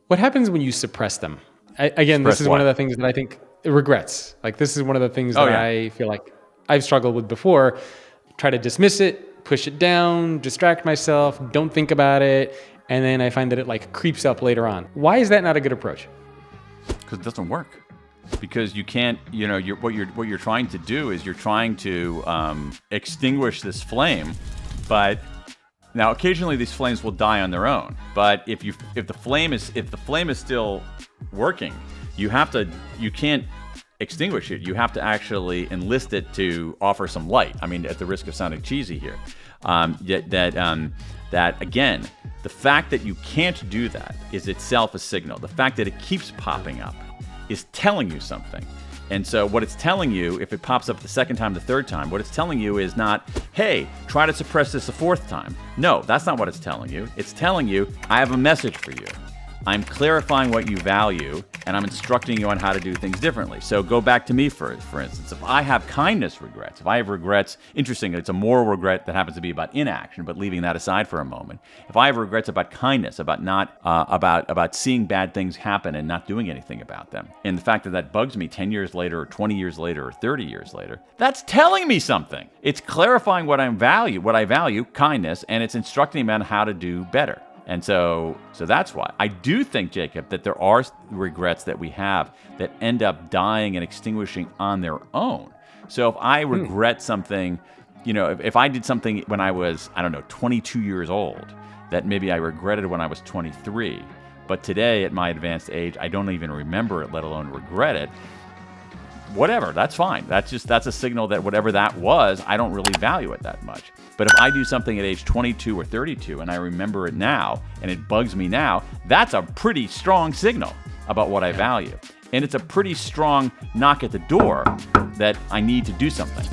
What happens when you suppress them? Again, this is one of the things that I think regrets. Like this is one of the things that I feel like I've struggled with before. Try to dismiss it, push it down, distract myself, don't think about it. And then I find that it like creeps up later on. Why is that not a good approach? Because it doesn't work. Because you can't, what you're trying to do is you're trying to extinguish this flame, but now occasionally these flames will die on their own. But if the flame is still working, you can't extinguish it. You have to actually enlist it to offer some light. I mean, at the risk of sounding cheesy here, that again, the fact that you can't do that is itself a signal. The fact that it keeps popping up is telling you something. And so what it's telling you, if it pops up the second time, the third time, what it's telling you is not, hey, try to suppress this a fourth time. No, that's not what it's telling you. It's telling you, I have a message for you. I'm clarifying what you value, and I'm instructing you on how to do things differently. So go back to me, for instance. If I have kindness regrets, if I have regrets, interesting, it's a moral regret that happens to be about inaction, but leaving that aside for a moment. If I have regrets about kindness, about not about seeing bad things happen and not doing anything about them, and the fact that bugs me 10 years later, or 20 years later, or 30 years later, that's telling me something. It's clarifying what I value, kindness, and it's instructing me on how to do better. And so that's why. I do think, Jacob, that there are regrets that we have that end up dying and extinguishing on their own. So if I regret something, if I did something when I was, 22 years old, that maybe I regretted when I was 23, but today at my advanced age, I don't even remember it, let alone regret it. Whatever, that's fine. That's a signal that whatever that was, I don't really value it that much. But if I do something at age 22 or 32 and I remember it now and it bugs me now, that's a pretty strong signal about what I value. And it's a pretty strong knock at the door that I need to do something.